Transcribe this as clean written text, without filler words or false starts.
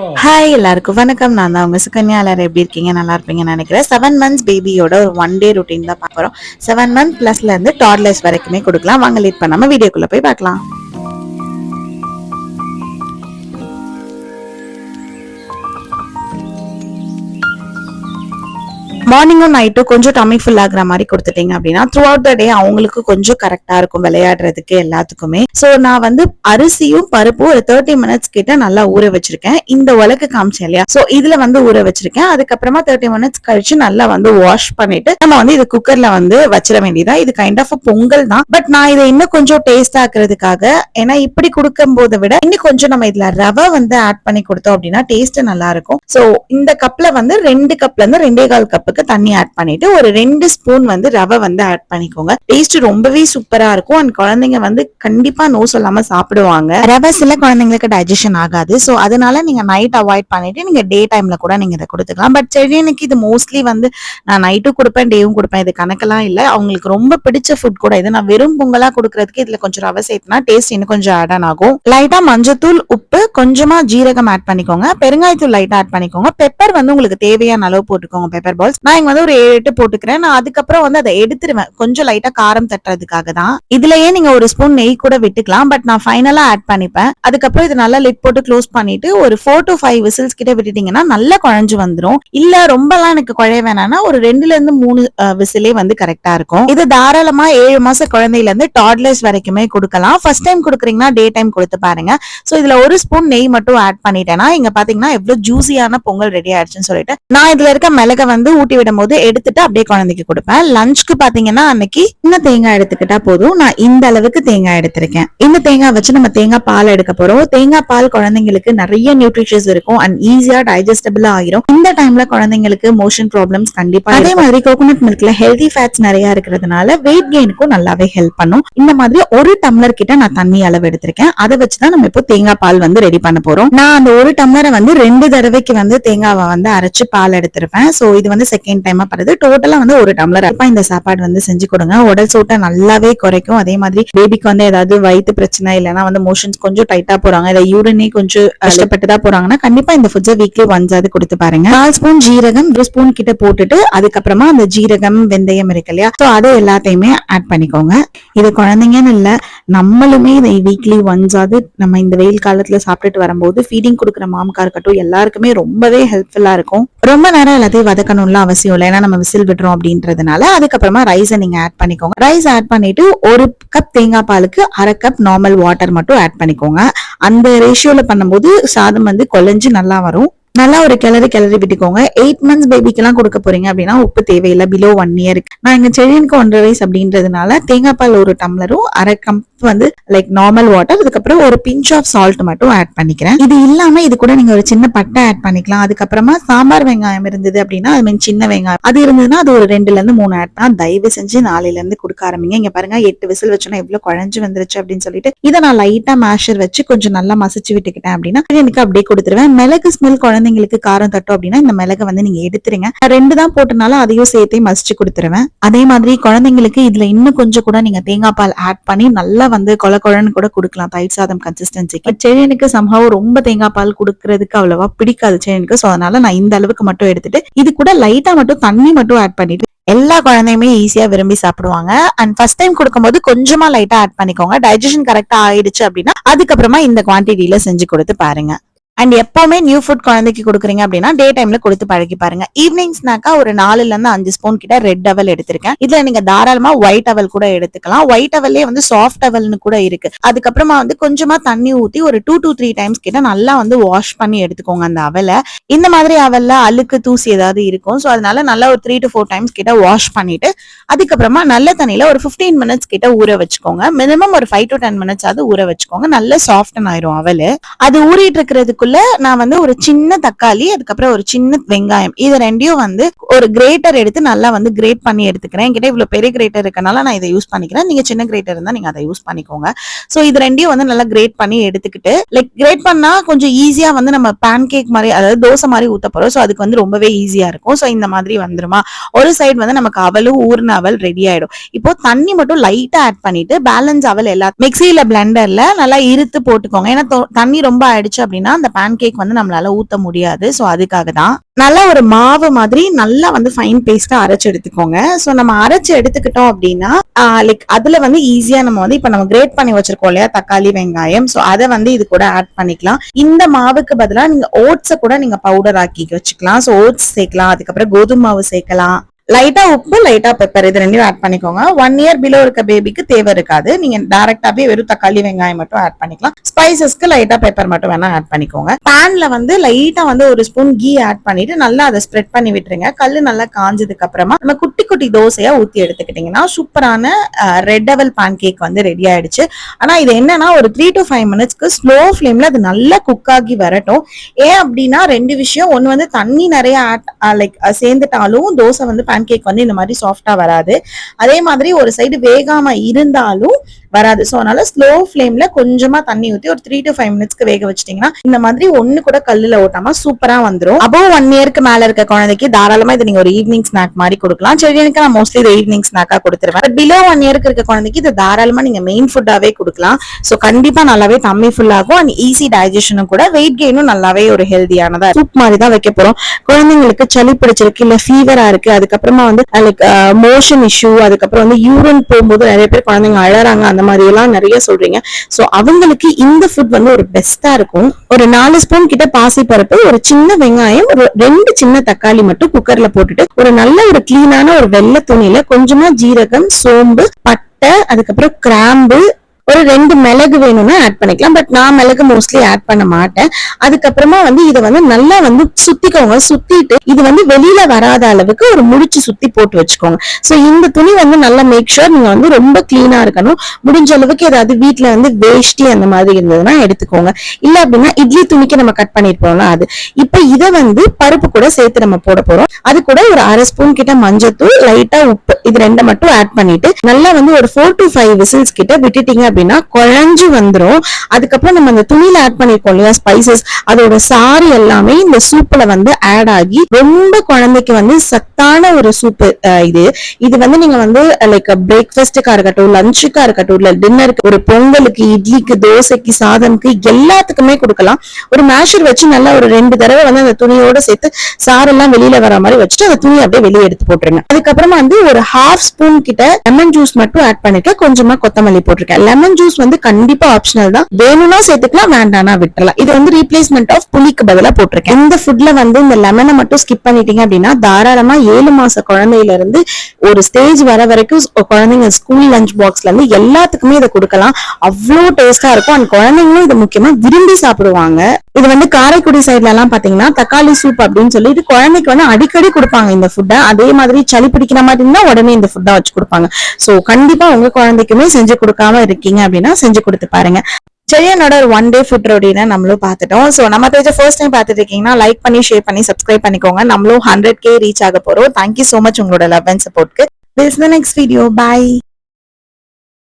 Hi எல்லாருக்கும் வணக்கம். நான் தான் உங்க சுகன்யா. எல்லாரும் எப்படி இருக்கீங்க? நல்லா இருப்பீங்கன்னு நினைக்கிறேன். 7 months பேபியோட ஒரு 1 day ரொட்டீன் தான் பார்க்க போறோம். 7 month பிளஸ்ல இருந்து டாட்லர்ஸ் வரைக்குமே கொடுக்கலாம். வாங்க லேட் பண்ணாம வீடியோக்குள்ள போய் பார்க்கலாம். மார்னிங்கும் நைட்டும் கொஞ்சம் டம்மி ஃபுல் ஆகுற மாதிரி கொடுத்துட்டீங்க அப்படின்னா த்ரூ அவுட் த டே அவங்களுக்கு கொஞ்சம் கரெக்டா இருக்கும் விளையாடுறதுக்கு எல்லாத்துக்குமே. சோ நான் வந்து அரிசியும் பருப்பும் ஒரு 30 minutes கிட்ட நல்லா ஊற வச்சிருக்கேன். இந்த உலக்கு காமிச்சேன் இல்லையா, சோ இதுல வந்து ஊற வச்சிருக்கேன். அதுக்கப்புறமா 30 minutes கழிச்சு நல்லா வந்து வாஷ் பண்ணிட்டு நம்ம வந்து இது குக்கர்ல வந்து வச்சிட வேண்டியதா. இது கைண்ட் ஆஃப் பொங்கல் தான், பட் நான் இதை இன்னும் கொஞ்சம் டேஸ்ட் ஆக்குறதுக்காக, ஏன்னா இப்படி கொடுக்கும் போதை விட இன்னும் கொஞ்சம் நம்ம இதுல ரவை வந்து ஆட் பண்ணி கொடுத்தோம் அப்படின்னா டேஸ்ட் நல்லா இருக்கும். சோ இந்த கப்ல வந்து 2 கப்ல இருந்து 2.25 கப்புக்கு தண்ணி ஆட் பண்ணிட்டு ஒரு 2 ஸ்பூன் வந்து ரவை வந்து ஆட் பண்ணிக்கோங்க. டேஸ்ட் ரொம்பவே சூப்பரா இருக்கும். அண்ட் குழந்தைங்க வந்து கண்டிப்பா நோ சொல்லாம சாப்பிடுவாங்க. ரவை சில குழந்தைங்களுக்கு டைஜஷன் ஆகாது. சோ அதனால நீங்க நைட் அவாய்ட் பண்ணிட்டு நீங்க டே டைம்ல கூட நீங்க இதை கொடுத்துக்கலாம். பட் செடியனுக்கு இது மோஸ்ட்லி வந்து நான் நைட்டும் கொடுப்பேன், டேவும் கொடுப்பேன். இது கணக்கெல்லாம் இல்ல. அவங்களுக்கு ரொம்ப பிடிச்ச ஃபுட் கூட இது. நான் வெறும் பொங்கலா கொடுக்கறதுக்கு இதுல கொஞ்சம் ரவை சேர்த்துனா டேஸ்ட் இன்னும் கொஞ்சம் ஆட் ஆன் ஆகும். லைட்டா மஞ்சத்தூள், உப்பு, கொஞ்சமா ஜீரகம் ஆட் பண்ணிக்கோங்க. பெருங்காயத்தூள் லைட்டா ஆட் பண்ணிக்கோங்க. பெப்பர் வந்து உங்களுக்கு தேவையான அளவு போட்டுக்கோங்க. பெப்பர் பால்ஸ் நான் இங்க வந்து ஒரு 7-8 போட்டுக்கிறேன். நான் அதுக்கப்புறம் வந்து அதை எடுத்துருவேன், கொஞ்சம் லைட்டா காரம் தட்டுறதுக்காக தான். இதுலயே நீங்க ஒரு ஸ்பூன் நெய் கூட விட்டுக்கலாம், பட் நான் ஃபைனலா ஆட் பண்ணிப்பேன். அதுக்கப்புறம் இது நல்லா லிட் போட்டு க்ளோஸ் பண்ணிட்டு ஒரு 4 to 5 விசில்ஸ் கிட்ட விட்டுட்டீங்கன்னா நல்லா குழஞ்சு வந்துரும். இல்ல ரொம்பலாம் எனக்கு குழைய வேணாம்னா ஒரு 2ல இருந்து 3 விசிலே வந்து கரெக்டா இருக்கும். இது தாராளமா 7 மாச குழந்தையில இருந்து டாட்லர்ஸ் வரைக்குமே கொடுக்கலாம். ஃபர்ஸ்ட் டைம் கொடுக்குறீங்கன்னா டே டைம் கொடுத்து பாருங்க. சோ இதுல ஒரு ஸ்பூன் நெய் மட்டும் ஆட் பண்ணிட்டேன்னா இங்க பாத்தீங்கன்னா எவ்வளவு ஜூசியான பொங்கல் ரெடி ஆயிடுச்சுன்னு சொல்லிட்டு நான் இதுல இருக்க மிளகை வந்து ஊட்டி விடும் போது எடுத்துட்டு அப்படியே குழந்தைக்கு கொடுப்பேன். லஞ்சுக்கு பாத்தீங்கன்னா அன்னைக்கு இன்னும் தேங்காய் எடுத்துக்கிட்டா போதும். நான் இந்த அளவுக்கு தேங்காய் எடுத்திருக்கேன். இந்த தேங்காய் வச்சு நம்ம தேங்காய் பால் எடுக்க போறோம். தேங்காய் பால் குழந்தைங்களுக்கு நிறைய நியூட்ரிஷன்ஸ் இருக்கும் அண்ட் ஈஸியா டைஜஸ்டபிளா ஆயிரும். இந்த டைம்ல குழந்தைங்களுக்கு மோஷன் ப்ராப்ளம்ஸ் கண்டிப்பா. அதே மாதிரி கோகோனட் மில்க்ல ஹெல்தி ஃபேட்ஸ் நிறைய இருக்கிறதுனால வெயிட் கெயினுக்கும் நல்லாவே ஹெல்ப் பண்ணும். இந்த மாதிரி ஒரு டம்ளர் கிட்ட நான் தண்ணி அளவு எடுத்திருக்கேன். அதை வச்சுதான் நம்ம இப்போ தேங்காய் பால் வந்து ரெடி பண்ண போறோம். நான் அந்த ஒரு டம்ளரை வந்து 2 தடவைக்கு வந்து தேங்காவை வந்து அரைச்சு பால் எடுத்திருப்பேன். சோ இது வந்து செகண்ட் டைமா பண்ணுது. டோட்டலா வந்து ஒரு டம்ளர் இந்த சாப்பாடு வந்து செஞ்சு கொடுங்க. உடல் சூட்டை நல்லாவே குறைக்கும். அதே மாதிரி பேபிக்கு வந்து ஏதாவது வயிற்று பிரச்சனை இல்லைன்னா வந்து மோஷன்ஸ் கொஞ்சம் டைட்டா போறாங்க, இல்ல யூரினே கொஞ்சம் கஷ்டப்பட்டுதான் போறாங்கன்னா கண்டிப்பா இந்த ஃபுட்ஸை வீக்லி ஒன்ஸ் ஆவது கொடுத்து பாருங்க. 4 ஸ்பூன் ஜீரகம் 1 ஸ்பூன் கிட்ட போட்டுட்டு அதுக்கப்புறமா அந்த ஜீரகம் வெந்தயம் இருக்கு இல்லையா, சோ அதை எல்லாத்தையுமே ஆட் பண்ணிக்கோங்க. இது குழந்தைங்கன்னு இல்ல, நம்மளுமே இதை வீக்லி ஒன்ஸ் ஆவது நம்ம இந்த வெயில் காலத்துல சாப்பிட்டுட்டு வரும்போது ஃபீடிங் கொடுக்குற மாம்கா இருக்கட்டும் எல்லாருக்குமே ரொம்பவே ஹெல்ப்ஃபுல்லா இருக்கும். ரொம்ப நேரம் எல்லாத்தையும் வதக்கணும்லாம் அவசியம் இல்லை, ஏன்னா நம்ம விசில் விடுறோம் அப்படின்றதுனால. அதுக்கப்புறமா ரைஸை நீங்க ஆட் பண்ணிக்கோங்க. ரைஸ் ஆட் பண்ணிட்டு 1 கப் தேங்காய் பாலுக்கு 1/2 கப் நார்மல் வாட்டர் மட்டும் ஆட் பண்ணிக்கோங்க. அந்த ரேஷியோல பண்ணும்போது சாதம் வந்து குழஞ்சு நல்லா வரும். நல்லா ஒரு கிளறி விட்டுக்கோங்க. 8 months பேபிக்கு எல்லாம் கொடுக்க போறீங்க அப்படின்னா உப்பு தேவையில்லை. பிலோ 1 year நான் எங்க செடியனுக்கு 1.5 வயசு அப்படின்றதுனால தேங்காய் பால் 1 டம்ளரும் 1/2 கப் வந்து லைக் நார்மல் வாட்டர், அதுக்கப்புறம் ஒரு பிஞ்ச் ஆஃப் சால்ட் மட்டும் ஆட் பண்ணிக்கிறேன். இது இல்லாம இது கூட நீங்க ஒரு சின்ன பட்டை ஆட் பண்ணிக்கலாம். அதுக்கப்புறமா சாம்பார் வெங்காயம் இருந்தது அப்படின்னா அது மீன் சின்ன வெங்காயம் அது இருந்ததுன்னா அது ஒரு 2ல இருந்து 3 ஆட் பண்ணா தயவு செஞ்சு 4ல இருந்து கொடுக்க ஆரம்பிங்க. இங்க பாருங்க 8 விசில் வச்சோன்னா எவ்வளவு குழஞ்சு வந்துருச்சு அப்படின்னு சொல்லிட்டு இதை நான் லைட்டா மேஷர் வச்சு கொஞ்சம் நல்லா மசிச்சு விட்டுக்கிட்டேன் அப்படின்னா எனக்கு அப்படியே கொடுத்துருவேன். மிளகு ஸ்மெல் குழந்தைங்களுக்கு காரம் தட்டும் அப்படின்னா இந்த மிளகை வந்து நீங்க எடுத்துருங்க. 2 தான் போட்டனால அதையும் சேர்த்தே மசிச்சு கொடுத்துருவேன். அதே மாதிரி குழந்தைங்களுக்கு இதுல இன்னும் கொஞ்சம் கூட நீங்க தேங்காய் பால் ஆட் பண்ணி நல்லா வந்து கொழன்னு கூட கொடுக்கலாம் தயிர் சாதம் கன்சிஸ்டன்சிக்கு. செடியனுக்கு சம்ஹவ் ரொம்ப தேங்காய் பால் கொடுக்கறதுக்கு அவ்வளவா பிடிக்காது செடியனுக்கு. சோ அதனால நான் இந்த அளவுக்கு மட்டும் எடுத்துட்டு இது கூட லைட்டா மட்டும் தண்ணி மட்டும் ஆட் பண்ணிட்டு எல்லா குழந்தையுமே ஈஸியா விரும்பி சாப்பிடுவாங்க. அண்ட் ஃபர்ஸ்ட் டைம் கொடுக்கும்போது கொஞ்சமா லைட்டா ஆட் பண்ணிக்கோங்க. டைஜஷன் கரெக்டா ஆயிடுச்சு அப்படின்னா அதுக்கப்புறமா இந்த குவான்டிட்டியில செஞ்சு கொடுத்து பாருங்க. அண்ட் எப்பவுமே நியூ ஃபுட் குழந்தைக்கு கொடுக்குறீங்க அப்படின்னா டே டைம்ல கொடுத்து பழகி பாருங்க. ஈவினிங் ஸ்நாக்கா ஒரு 4ல இருந்து 5 ஸ்பூன் கிட்ட ரெட் அவல் எடுத்திருக்கேன். இதுல நீங்க தாராளமா ஒயிட் அவல் கூட எடுத்துக்கலாம். ஒயிட் அவல்லே வந்து சாஃப்ட் அவல்னு கூட இருக்கு. அதுக்கப்புறமா வந்து கொஞ்சமா தண்ணி ஊத்தி ஒரு 2 to 3 டைம்ஸ் கிட்ட நல்லா வந்து வாஷ் பண்ணி எடுத்துக்கோங்க அந்த அவலை. இந்த மாதிரி அவல்ல அழுக்கு தூசி ஏதாவது இருக்கும். ஸோ அதனால நல்லா ஒரு 3 to 4 டைம்ஸ் கிட்ட வாஷ் பண்ணிட்டு அதுக்கப்புறமா நல்ல தண்ணியில ஒரு 15 minutes கிட்ட ஊற வச்சுக்கோங்க. மினிமம் ஒரு 5 to 10 minutes ஆவது ஊற வச்சுக்கோங்க. நல்ல சாஃப்டன் ஆயிரும் அவல். அது ஊறிட்டு இருக்கிறதுக்குள்ள நான் வந்து ஒரு சின்ன தக்காளி அதுக்கப்புறம் ஒரு சின்ன வெங்காயம் இது ரெண்டையும் வந்து ஒரு கிரேட்டர் எடுத்து நல்லா வந்து கிரேட் பண்ணி எடுத்துக்கிறேன். என்கிட்ட இவ்வளவு பெரிய கிரேட்டர் இருக்கனால நான் இதை யூஸ் பண்ணிக்கிறேன். நீங்க சின்ன கிரேட்டர் இருந்தா நீங்க அதை யூஸ் பண்ணிக்கோங்க. சோ இது ரெண்டையும் வந்து நல்லா கிரேட் பண்ணி எடுத்துக்கிட்டு லைக் கிரேட் பண்ணா கொஞ்சம் ஈஸியா வந்து நம்ம பேன் கேக் மாதிரி அதாவது தோசை மாதிரி ஊத்த போறோம். சோ அதுக்கு வந்து ரொம்பவே ஈஸியா இருக்கும். சோ இந்த மாதிரி வந்துருமா ஒரு சைடு வந்து நமக்கு அவலும் ஊர்ன அவல் ரெடி ஆயிடும். இப்போ தண்ணி மட்டும் லைட்டா ஆட் பண்ணிட்டு பேலன்ஸ் அவல் எல்லா மிக்சியில பிளெண்டர்ல நல்லா இருத்து போட்டுக்கோங்க. ஏன்னா தண்ணி ரொம்ப ஆயிடுச்சு அப்படின்னா அந்த பேன் கேக் வந்து நம்மளால ஊத்த முடியாது. சோ அதுக்காக தான் நல்லா ஒரு மாவு மாதிரி நல்லா வந்து ஃபைன் பேஸ்டா அரைச்சு எடுத்துக்கோங்க. சோ நம்ம அரைச்சு எடுத்துக்கிட்டோம் அப்படின்னா லைக் அதுல வந்து ஈஸியா நம்ம வந்து இப்ப நம்ம கிரேட் பண்ணி வச்சிருக்கோம் இல்லையா தக்காளி வெங்காயம், சோ அதை வந்து இது கூட ஆட் பண்ணிக்கலாம். இந்த மாவுக்கு பதிலா நீங்க ஓட்ஸை கூட நீங்க பவுடர் ஆக்கி வச்சுக்கலாம். சோ ஓட்ஸ் சேர்க்கலாம், அதுக்கப்புறம் கோதுமை மாவு சேர்க்கலாம், லைட்டா உப்பு லைட்டா பெப்பர் இது ரெண்டையும் ஆட் பண்ணிக்கோங்க. 1 இயர் பிலோ இருக்க பேபிக்கு தேவை இருக்காது, நீங்க டைரக்டாவே வெறும் தக்காளி வெங்காயம் மட்டும் ஆட் பண்ணிக்கலாம். ஸ்பைசஸ்க்கு லைட்டா பெப்பர் மட்டும் வேணா ஆட் பண்ணிக்கோங்க. பேன்ல வந்து லைட்டா வந்து ஒரு ஸ்பூன் கீ ஆட் பண்ணிட்டு நல்லா அதை ஸ்ப்ரெட் பண்ணி விட்டுருங்க. கல்லு நல்லா காஞ்சதுக்கு அப்புறமா நம்ம குட்டி குட்டி தோசையா ஊத்தி எடுத்துக்கிட்டீங்கன்னா சூப்பரான ரெட் டெவல் பேன் கேக் வந்து ரெடி ஆயிடுச்சு. ஆனா இது என்னன்னா ஒரு 3 to 5 மினிட்ஸ்க்கு ஸ்லோ ஃபிளேம்ல அது நல்லா குக் ஆகி வரட்டும். ஏன் அப்படின்னா 2 விஷயம், ஒன்னு வந்து தண்ணி நிறைய லைக் சேர்ந்துட்டாலும் தோசை வந்து பேன் கேக் வந்து இந்த மாதிரி சாஃப்டா வராது, அதே மாதிரி ஒரு சைடு வேகாம இருந்தாலும் வராது. சோ அதனால ஸ்லோ ஃபிளேம்ல கொஞ்சமா தண்ணி ஊத்தி ஒரு 3 to 5 மினிட்ஸ்க்கு வேக வச்சிட்டீங்கன்னா இந்த மாதிரி ஒண்ணு கூட கல்லுல ஓட்டாம சூப்பரா வந்துரும். அபோவ் 1 இயருக்கு மேல இருக்க குழந்தைக்கு தாராளமா இது நீங்க ஒரு ஈவினிங் ஸ்நாக் மாதிரி கொடுக்கலாம். சில்ட்ரனுக்கு நான் மோஸ்ட்லி இது ஈவினிங் ஸ்நாக்கா கொடுத்துருவேன். பட் பிலோ 1 இயருக்கு இருக்க குழந்தைக்கு இது தாராளமா நீங்க மெயின் ஃபுட்டாவே கொடுக்கலாம். சோ கண்டிப்பா நல்லாவே டம்மி ஃபுல் ஆகும் அண்ட் ஈஸி டைஜஷனும் கூட, வெயிட் கெயினும் நல்லாவே ஒரு ஹெல்தியானதா சூப் மாதிரி தான் வைக்க போறோம். குழந்தைங்களுக்கு சளி பிடிச்சிருக்கு இல்ல ஃபீவரா இருக்கு, அதுக்கப்புறமா வந்து லைக் மோஷன் இஷ்யூ, அதுக்கப்புறம் வந்து யூரின் போகும்போது நிறைய பேர் குழந்தைங்க அழறாங்க, அந்த மாதிரி எல்லாம் நிறைய சொல்றீங்க. சோ அவங்களுக்கு இந்த ஃபுட் வந்து ஒரு பெஸ்டா இருக்கும். ஒரு 4 ஸ்பூன் கிட்ட பாசி பருப்பு, ஒரு சின்ன வெங்காயம், ஒரு 2 சின்ன தக்காளி மட்டும் குக்கர்ல போட்டுட்டு ஒரு நல்ல ஒரு கிளீனான ஒரு வெள்ளை துணியில கொஞ்சமா ஜீரகம், சோம்பு, பட்டை, அதுக்கப்புறம் கிராம்பு, ஒரு 2 மிளகு வேணும்னா ஆட் பண்ணிக்கலாம். பட் நான் மிளகு மோஸ்ட்லி ஆட் பண்ண மாட்டேன். அதுக்கப்புறமா வந்து இதை வந்து நல்லா வந்து சுத்திக்கோங்க. சுத்திட்டு இது வந்து வெளியில வராத அளவுக்கு ஒரு முடிச்சு சுத்தி போட்டு வச்சுக்கோங்க. சோ இந்த துணி வந்து நல்லா மேக் ஷூர் நீங்க வந்து ரொம்ப கிளீனா இருக்கணும். முடிஞ்ச அளவுக்கு ஏதாவது வீட்டுல வந்து வேஷ்டி அந்த மாதிரி இருந்ததுன்னா எடுத்துக்கோங்க. இல்ல அப்படின்னா இட்லி துணிக்கு நம்ம கட் பண்ணிருப்போம்ல அது. இப்ப இதை வந்து பருப்பு கூட சேர்த்து நம்ம போட போறோம். அது கூட ஒரு 1/2 ஸ்பூன் கிட்ட மஞ்சத்தூள், லைட்டா உப்பு, இது 2 மட்டும் ஆட் பண்ணிட்டு நல்லா வந்து ஒரு 4 to 5 விசில்ஸ் கிட்ட விட்டுட்டீங்க அப்படின்னா குழஞ்சு வந்துரும். அதுக்கப்புறம் நம்ம அந்த துணியில ஆட் பண்ணிருக்கோம் இல்லையா ஸ்பைசஸ், அதோட சாறு எல்லாமே இந்த சூப்ல வந்து ஆட் ஆகி ரொம்ப குழந்தைக்கு வந்து சத்தான ஒரு சூப் இது வந்து நீங்க வந்து லைக் பிரேக்ஃபாஸ்டுக்கா இருக்கட்டும், லஞ்சுக்கா இருக்கட்டும், இல்ல டின்னருக்கு, ஒரு பொங்கலுக்கு, இட்லிக்கு, தோசைக்கு, சாதம்க்கு எல்லாத்துக்குமே கொடுக்கலாம். ஒரு மேஷர் வச்சு நல்லா ஒரு 2 தடவை வந்து அந்த துணியோட சேர்த்து சாரெல்லாம் வெளியில வர மாதிரி வச்சுட்டு அந்த துணி அப்படியே வெளியே எடுத்து போட்டுருங்க. அதுக்கப்புறமா வந்து ஒரு 1/2 ஸ்பூன் கிட்ட லெமன் ஜூஸ் மட்டும் ஆட் பண்ணிருக்கேன், கொஞ்சமா கொத்தமல்லி போட்டிருக்கேன். லெமன் ஜூஸ் வந்து கண்டிப்பா ஆப்ஷனல் தான், வேணும்னா சேர்த்துக்கலாம், வேண்டாம்னா விட்டுறலாம். இது வந்து ரீப்ளேஸ்மெண்ட் ஆஃப் புளிக்கு பதிலா போட்டிருக்கேன். இந்த ஃபுட்ல வந்து இந்த லெமனை மட்டும் ஸ்கிப் பண்ணிட்டீங்க அப்படின்னா தாராளமா 7 மாச குழந்தையில இருந்து ஒரு ஸ்டேஜ் வர வரைக்கும் குழந்தைங்க ஸ்கூல் லஞ்ச் பாக்ஸ்ல இருந்து எல்லாத்துக்குமே இதை கொடுக்கலாம். அவ்வளோ டேஸ்டா இருக்கும் அண்ட் குழந்தைங்களும் இதை முக்கியமா விரும்பி சாப்பிடுவாங்க. இது வந்து காரைக்குடி சைட்ல எல்லாம் பாத்தீங்கன்னா தக்காளி சூப் அப்படின்னு சொல்லிட்டு குழந்தைக்கு வந்து அடிக்கடி கொடுப்பாங்க இந்த ஃபுட்டை. அதே மாதிரி சளி பிடிக்கிற மாதிரி இருந்தா உடனே இந்த ஃபுட்டை வச்சு கொடுப்பாங்க. சோ கண்டிப்பா உங்க குழந்தைக்குமே செஞ்சு கொடுக்காம இருக்கீங்க அப்படின்னா செஞ்சு கொடுத்து பாருங்க. சரி, என்னோட ஒரு 1 டே ஃபுட் ரொட்டீனை நம்மளும் பார்த்துட்டோம். சோ நம்ம பேஜை ஃபர்ஸ்ட் டைம் பார்த்துட்டு இருக்கீங்கன்னா லைக் பண்ணி, ஷேர் பண்ணி, சப்ஸ்கிரைப் பண்ணிக்கோங்க. நம்மளும் 100K ரீச் ஆக போறோம். தேங்க்யூ சோ மச் உங்களோட லவ் அண்ட் சப்போர்ட்க்கு. This is the next video. Bye.